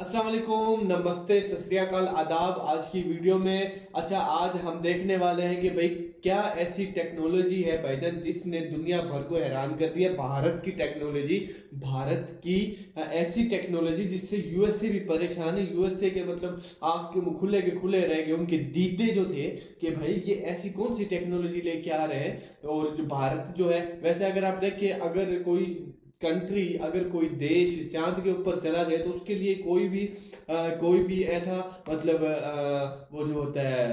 अस्सलाम वालेकुम, नमस्ते, सत श्री अकाल, आदाब। आज की वीडियो में आज हम देखने वाले हैं कि भाई क्या ऐसी टेक्नोलॉजी है भाईजान जिसने दुनिया भर को हैरान कर दिया। भारत की टेक्नोलॉजी, भारत की ऐसी टेक्नोलॉजी जिससे यूएसए भी परेशान है। यूएसए के मतलब आंख के खुले के खुले रह गए, उनके दीदे जो थे कि भाई ये ऐसी कौन सी टेक्नोलॉजी लेके आ रहे हैं। और जो भारत जो है, वैसे अगर आप देखिए, अगर कोई कंट्री, अगर कोई देश चांद के ऊपर चला जाए तो उसके लिए कोई भी ऐसा मतलब वो जो होता है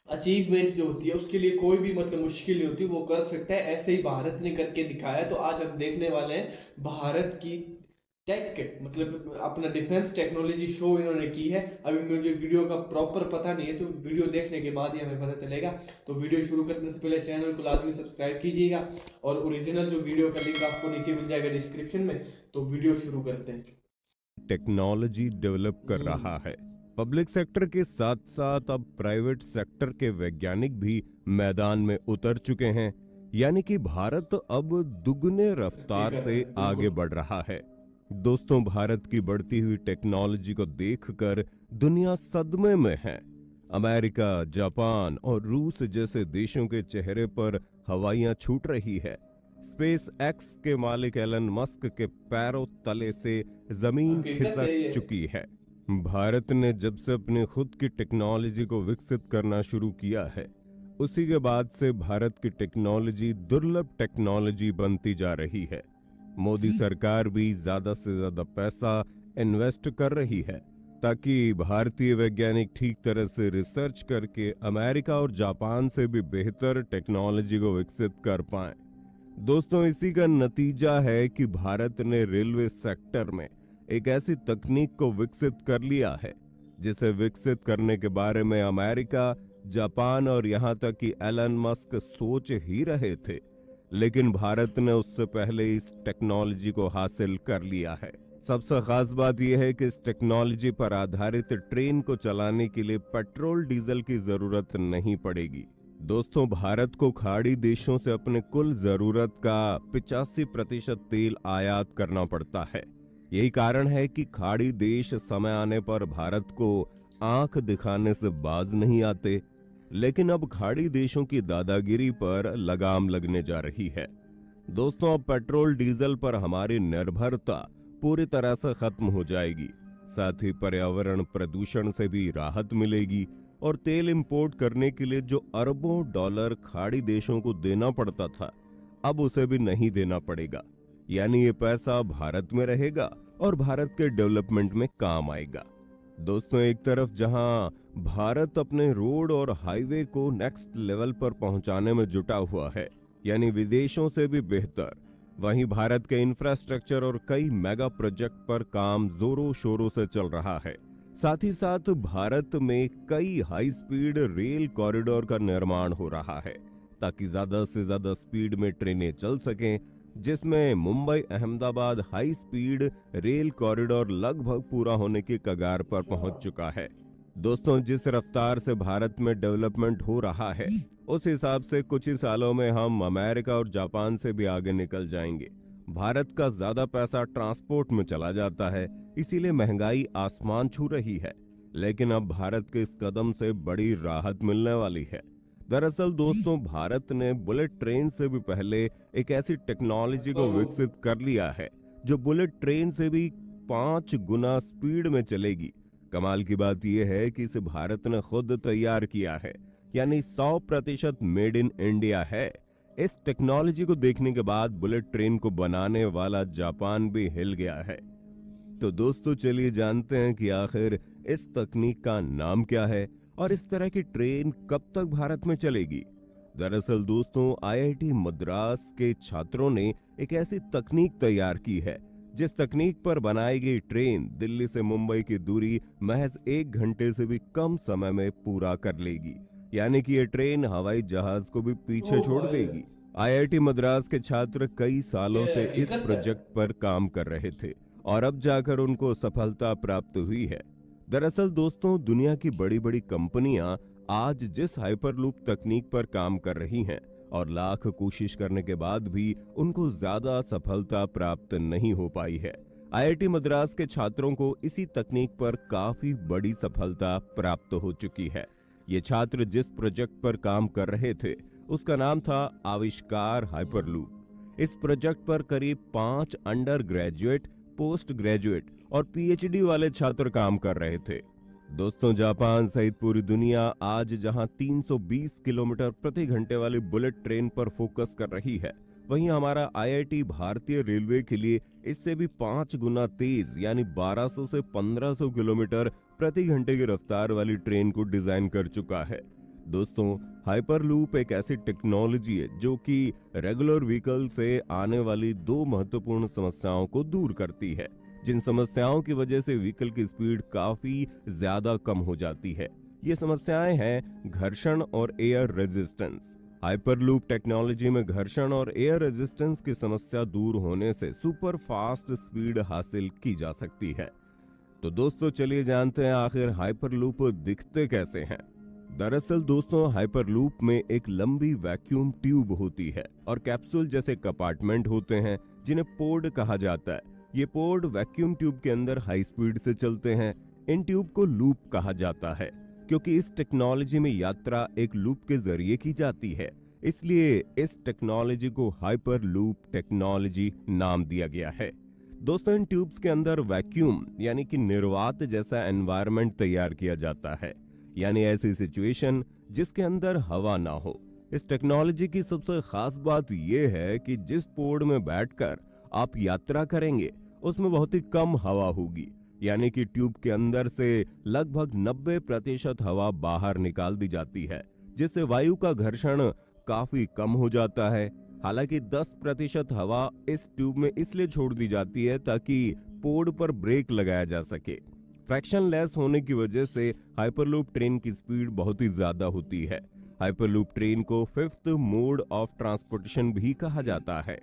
अचीवमेंट जो होती है, उसके लिए कोई भी मतलब मुश्किल नहीं होती, वो कर सकता है। ऐसे ही भारत ने करके दिखाया। तो आज हम देखने वाले हैं भारत की टेक मतलब अपना डिफेंस टेक्नोलॉजी शो इन्होंने की है। अभी मुझे वीडियो का प्रॉपर पता नहीं है, तो वीडियो देखने के बाद ही हमें पता चलेगा। तो वीडियो शुरू करने से पहले चैनल को लाजमी सब्सक्राइब कीजिएगा और ओरिजिनल जो वीडियो का लिंक आपको नीचे मिल जाएगा डिस्क्रिप्शन में। तो वीडियो शुरू करते हैं। टेक्नोलॉजी डेवलप कर रहा है। पब्लिक सेक्टर के साथ साथ अब प्राइवेट सेक्टर के वैज्ञानिक भी मैदान में उतर चुके हैं। यानी कि भारत अब दुगने रफ्तार से आगे बढ़ रहा है। दोस्तों, भारत की बढ़ती हुई टेक्नोलॉजी को देखकर दुनिया सदमे में है। अमेरिका, जापान और रूस जैसे देशों के चेहरे पर हवाइयां छूट रही है। स्पेस एक्स के मालिक एलन मस्क के पैरों तले से जमीन खिसक चुकी है। भारत ने जब से अपनी खुद की टेक्नोलॉजी को विकसित करना शुरू किया है, उसी के बाद से भारत की टेक्नोलॉजी दुर्लभ टेक्नोलॉजी बनती जा रही है। मोदी सरकार भी ज्यादा से ज्यादा पैसा इन्वेस्ट कर रही है ताकि भारतीय वैज्ञानिक ठीक तरह से रिसर्च करके अमेरिका और जापान से भी बेहतर टेक्नोलॉजी को विकसित कर पाएं। दोस्तों, इसी का नतीजा है कि भारत ने रेलवे सेक्टर में एक ऐसी तकनीक को विकसित कर लिया है जिसे विकसित करने के बारे में अमेरिका, जापान और यहां तक कि एलन मस्क सोच ही रहे थे, लेकिन भारत ने उससे पहले इस टेक्नोलॉजी को हासिल कर लिया है। सबसे खास बात यह है कि इस टेक्नोलॉजी पर आधारित ट्रेन को चलाने के लिए पेट्रोल डीजल की जरूरत नहीं पड़ेगी। दोस्तों, भारत को खाड़ी देशों से अपने कुल जरूरत का 85% तेल आयात करना पड़ता है। यही कारण है कि खाड़ी देश समय आने पर भारत को आंख दिखाने से बाज नहीं आते, लेकिन अब खाड़ी देशों की दादागिरी पर लगाम लगने जा रही है। दोस्तों, अब पेट्रोल डीजल पर हमारी निर्भरता पूरी तरह से खत्म हो जाएगी। साथ ही पर्यावरण प्रदूषण से भी राहत मिलेगी और तेल इंपोर्ट करने के लिए जो अरबों डॉलर खाड़ी देशों को देना पड़ता था, अब उसे भी नहीं देना पड़ेगा। यानी ये पैसा भारत में रहेगा और भारत के डेवलपमेंट में काम आएगा। दोस्तों, एक तरफ जहां भारत अपने रोड और हाईवे को नेक्स्ट लेवल पर पहुंचाने में जुटा हुआ है, यानी विदेशों से भी बेहतर, वहीं भारत के इंफ्रास्ट्रक्चर और कई मेगा प्रोजेक्ट पर काम जोरों शोरों से चल रहा है। साथ ही साथ भारत में कई हाई स्पीड रेल कॉरिडोर का निर्माण हो रहा है ताकि ज्यादा से ज्यादा स्पीड में ट्रेनें चल सकें, जिसमें Mumbai Ahmedabad high speed rail corridor लगभग पूरा होने की कगार पर पहुंच चुका है। दोस्तों, जिस रफ्तार से भारत में डेवलपमेंट हो रहा है, उस हिसाब से कुछ ही सालों में हम अमेरिका और जापान से भी आगे निकल जाएंगे। भारत का ज्यादा पैसा ट्रांसपोर्ट में चला जाता है, इसीलिए महंगाई आसमान छू रही है, लेकिन अब भारत के इस कदम से बड़ी राहत मिलने वाली है। दरअसल दोस्तों, भारत ने बुलेट ट्रेन से भी पहले एक ऐसी टेक्नोलॉजी को विकसित कर लिया है जो बुलेट ट्रेन से भी 5 गुना स्पीड में चलेगी। कमाल की बात यह है कि इसे भारत ने खुद तैयार किया है, यानी 100% मेड इन इंडिया है। इस टेक्नोलॉजी को देखने के बाद बुलेट ट्रेन को बनाने वाला जापान भी हिल गया है। तो दोस्तों, चलिए जानते हैं कि आखिर इस तकनीक का नाम क्या है और इस तरह की ट्रेन कब तक भारत में चलेगी। दरअसल दोस्तों, आईआईटी मद्रास के छात्रों ने एक ऐसी तकनीक तैयार की है जिस तकनीक पर बनाई गई ट्रेन दिल्ली से मुंबई की दूरी महज 1 घंटे से भी कम समय में पूरा कर लेगी। यानी कि ये ट्रेन हवाई जहाज को भी पीछे छोड़ देगी। आईआईटी मद्रास के छात्र कई सालों से इस प्रोजेक्ट पर काम कर रहे थे और अब जाकर उनको सफलता प्राप्त हुई है। दरअसल दोस्तों, दुनिया की बड़ी बड़ी कंपनियां आज जिस हाइपरलूप तकनीक पर काम कर रही हैं और लाख कोशिश करने के बाद भी उनको ज्यादा सफलता प्राप्त नहीं हो पाई है, आईआईटी मद्रास के छात्रों को इसी तकनीक पर काफी बड़ी सफलता प्राप्त हो चुकी है। ये छात्र जिस प्रोजेक्ट पर काम कर रहे थे उसका नाम था आविष्कार हाइपरलूप। इस प्रोजेक्ट पर करीब 5 अंडर ग्रेजुएट, पोस्ट ग्रेजुएट और पीएचडी वाले छात्र काम कर रहे थे। दोस्तों, जापान सहित पूरी दुनिया आज जहां 320 किलोमीटर प्रति घंटे वाली बुलेट ट्रेन पर फोकस कर रही है, वहीं हमारा आईआईटी भारतीय रेलवे के लिए इससे भी 5 गुना तेज यानी 1200 से 1500 किलोमीटर प्रति घंटे की रफ्तार वाली ट्रेन को डिजाइन कर चुका है। दोस्तों, हाइपरलूप एक ऐसी टेक्नोलॉजी है जो कि रेगुलर व्हीकल से आने वाली 2 महत्वपूर्ण समस्याओं को दूर करती है, जिन समस्याओं की वजह से व्हीकल की स्पीड काफी ज्यादा कम हो जाती है। ये समस्याएं हैं घर्षण और एयर रेजिस्टेंस। हाइपरलूप टेक्नोलॉजी में घर्षण और एयर रेजिस्टेंस की समस्या दूर होने से सुपर फास्ट स्पीड हासिल की जा सकती है। तो दोस्तों, चलिए जानते हैं आखिर हाइपरलूप दिखते कैसे हैं। दरअसल दोस्तों, हाइपरलूप में एक लंबी वैक्यूम ट्यूब होती है और कैप्सूल जैसे कंपार्टमेंट होते हैं जिन्हें पोर्ट कहा जाता है। ये पोर्ट वैक्यूम ट्यूब के अंदर हाई स्पीड से चलते हैं। इन ट्यूब को लूप कहा जाता है क्योंकि इस टेक्नोलॉजी में यात्रा एक लूप के जरिए की जाती है, इसलिए इस टेक्नोलॉजी को हाइपरलूप टेक्नोलॉजी नाम दिया गया है। दोस्तों, इन ट्यूब्स के अंदर वैक्यूम यानी कि निर्वात जैसा एनवायरनमेंट तैयार किया जाता है, यानी ऐसी सिचुएशन जिसके अंदर हवा ना हो। इस टेक्नोलॉजी की सबसे खास बात यह है कि जिस पोर्ट में बैठकर आप यात्रा करेंगे उसमें बहुत ही कम हवा होगी, यानी कि ट्यूब के अंदर से लगभग 90% हवा बाहर निकाल दी जाती है, जिससे वायु का घर्षण काफी कम हो जाता है। हालांकि 10% हवा इस ट्यूब में इसलिए छोड़ दी जाती है ताकि पोर्ट पर ब्रेक लगाया जा सके। फ्रैक्शन लेस होने की वजह से हाइपरलूप ट्रेन की स्पीड बहुत ही ज्यादा होती है। हाइपरलूप ट्रेन को 5th मोड ऑफ ट्रांसपोर्टेशन भी कहा जाता है।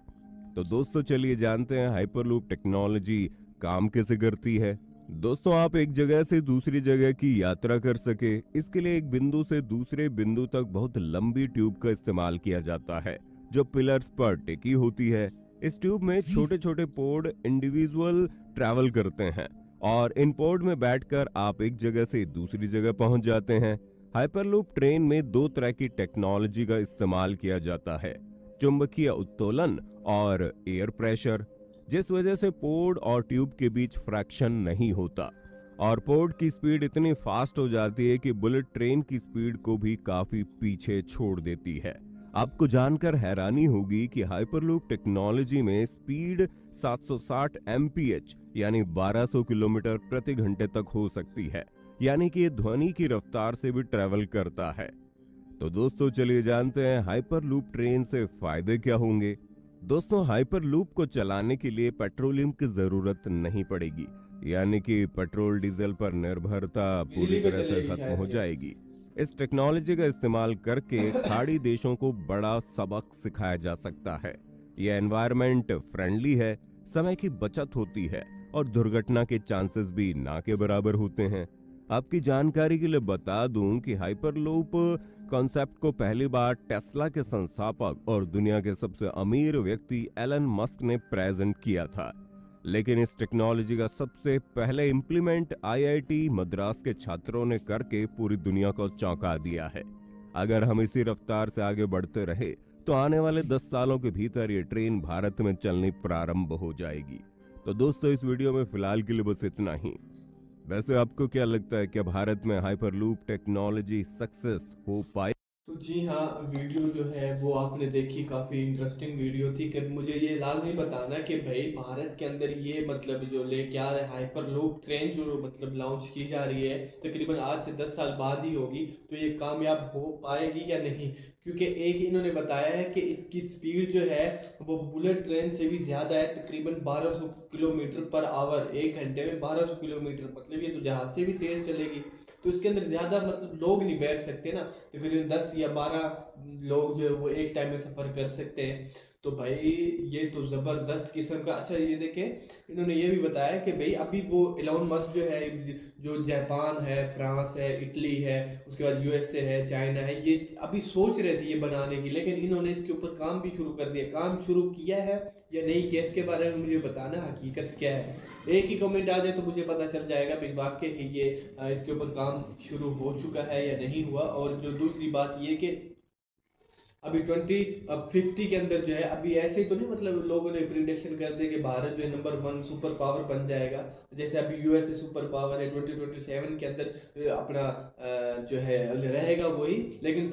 तो दोस्तों, चलिए जानते हैं हाइपरलूप टेक्नोलॉजी काम कैसे करती है। दोस्तों, आप एक जगह से दूसरी जगह की यात्रा कर सके, इसके लिए एक बिंदु से दूसरे बिंदु तक बहुत लंबी ट्यूब का इस्तेमाल किया जाता है जो पिलर्स पर टिकी होती है। इस ट्यूब में छोटे छोटे पोर्ट इंडिविजुअल ट्रैवल करते हैं और इन पोर्ट में बैठकर आप एक जगह से दूसरी जगह पहुंच जाते हैं। हाइपरलूप ट्रेन में 2 तरह की टेक्नोलॉजी का इस्तेमाल किया जाता है, चुंबकीय उत्तोलन और एयर प्रेशर, जिस वजह से पोर्ट और ट्यूब के बीच फ्रैक्शन नहीं होता और पोर्ट की स्पीड इतनी फास्ट हो जाती है कि बुलेट ट्रेन की स्पीड को भी काफी पीछे छोड़ देती है। आपको जानकर हैरानी होगी कि हाइपरलूप टेक्नोलॉजी में स्पीड 760 mph यानी 1200 किलोमीटर प्रति घंटे तक हो सकती है, यानी कि ये ध्वनि की रफ्तार से भी ट्रेवल करता है। तो दोस्तों, चलिए जानते हैं हाइपरलूप ट्रेन से फायदे क्या होंगे। दोस्तों, हाइपरलूप को चलाने के लिए पेट्रोलियम की जरूरत नहीं पड़ेगी, यानी कि पेट्रोल डीजल पर निर्भरता पूरी तरह से खत्म हो जाएगी। इस टेक्नोलॉजी का इस्तेमाल करके खाड़ी देशों को बड़ा सबक सिखाया जा सकता है। यह एनवायरनमेंट फ्रेंडली है, समय की बचत होती है और दुर्घटना के चांसेस भी ना के बराबर होते हैं। आपकी जानकारी के लिए बता दूं कि हाइपरलूप कॉन्सेप्ट को पहली बार टेस्ला के संस्थापक और दुनिया के सबसे अमीर व्यक्ति एलन मस्क ने प्रेजेंट किया था, लेकिन इस टेक्नोलॉजी का सबसे पहले इंप्लीमेंट आईआईटी मद्रास के छात्रों ने करके पूरी दुनिया को चौंका दिया है। अगर हम इसी रफ्तार से आगे बढ़ते रहे तो आने वाले 10 सालों के भीतर ये ट्रेन भारत में चलनी प्रारंभ हो जाएगी। तो दोस्तों, इस वीडियो में फिलहाल के लिए बस इतना ही। वैसे आपको क्या लगता है कि भारत में हाइपरलूप टेक्नोलॉजी सक्सेस हो पाए? तो जी हाँ, वीडियो जो है वो आपने देखी, काफ़ी इंटरेस्टिंग वीडियो थी। कि मुझे ये लाजमी बताना कि भाई भारत के अंदर ये मतलब जो लेके आ रहे हाइपरलूप ट्रेन जो मतलब लॉन्च की जा रही है, तकरीबन आज से 10 साल बाद ही होगी, तो ये कामयाब हो पाएगी या नहीं। क्योंकि एक इन्होंने बताया है कि इसकी स्पीड जो है वो बुलेट ट्रेन से भी ज़्यादा है, तकरीबन 1200 किलोमीटर पर आवर, 1 घंटे में 1200 किलोमीटर, मतलब ये तो जहाज़ से भी तेज़ चलेगी। तो इसके अंदर ज़्यादा मतलब लोग नहीं बैठ सकते ना, तकरीबन 10 या 12 लोग जो है वो एक टाइम में सफ़र कर सकते हैं। तो भाई ये तो जबरदस्त किस्म का। अच्छा ये देखें इन्होंने ये भी बताया कि भाई अभी वो एलोन मस्क जो है, जो जापान है, फ्रांस है, इटली है, उसके बाद यूएसए है, चाइना है, ये अभी सोच रहे थे ये बनाने की, लेकिन इन्होंने इसके ऊपर काम भी शुरू कर दिया। काम शुरू किया है या नहीं किया इसके बारे में मुझे बताना, हकीकत क्या है। एक ही कमेंट आ जाए तो मुझे पता चल जाएगा भाई वाकई ही ये इसके ऊपर काम शुरू हो चुका है या नहीं हुआ। और जो दूसरी बात ये कि अभी 2050 के अंदर जो है, अभी ऐसे ही तो नहीं मतलब लोगों ने प्रिडिक्शन कर दिया कि भारत जो है नंबर 1 सुपर पावर बन जाएगा। जैसे अभी यूएसए सुपर पावर है, 2027 के अंदर अपना जो है रहेगा वही, लेकिन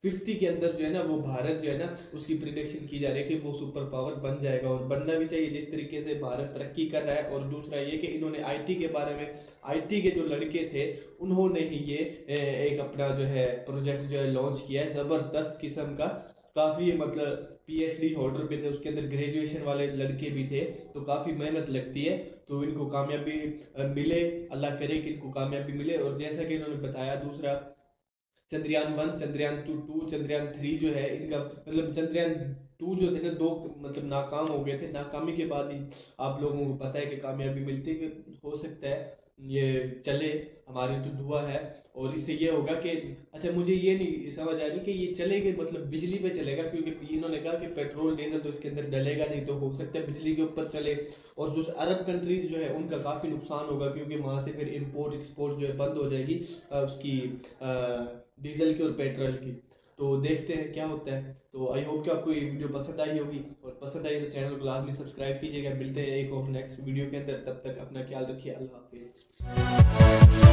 2050 के अंदर जो है ना वो भारत जो है ना उसकी प्रिडिक्शन की जा रही है कि वो सुपर पावर बन जाएगा, और बनना भी चाहिए जिस तरीके से भारत तरक्की कर रहा है। और दूसरा ये कि इन्होंने आईटी के बारे में, आईटी के जो लड़के थे उन्होंने ही ये एक अपना जो है प्रोजेक्ट जो है लॉन्च किया है, जबरदस्त किस्म का। काफ़ी मतलब पीएचडी होल्डर भी थे उसके अंदर, ग्रेजुएशन वाले लड़के भी थे, तो काफ़ी मेहनत लगती है। तो इनको कामयाबी मिले, अल्लाह करे कि इनको कामयाबी मिले। और जैसा कि इन्होंने बताया, दूसरा चंद्रयान 1, चंद्रयान 2, चंद्रयान 3 जो है इनका मतलब चंद्रयान 2 जो थे ना 2 मतलब नाकाम हो गए थे। नाकामी के बाद ही आप लोगों को पता है कि कामयाबी मिलती है, कि हो सकता है ये चले, हमारी तो दुआ है। और इससे ये होगा कि अच्छा मुझे ये नहीं समझ आ रही कि ये चलेगा मतलब बिजली पे चलेगा, क्योंकि इन्होंने कहा कि पेट्रोल डीजल तो इसके अंदर डलेगा नहीं, तो हो सकता है बिजली के ऊपर चले। और जो अरब कंट्रीज जो है उनका काफ़ी नुकसान होगा, क्योंकि वहाँ से फिर इंपोर्ट एक्सपोर्ट जो है बंद हो जाएगी उसकी डीजल की और पेट्रोल की। तो देखते हैं क्या होता है। तो आई होप कि आपको ये वीडियो पसंद आई होगी, और पसंद आई तो चैनल को लाजमी सब्सक्राइब कीजिएगा। मिलते हैं एक और नेक्स्ट वीडियो के अंदर, तब तक अपना ख्याल रखिए। अल्लाह हाफिज़।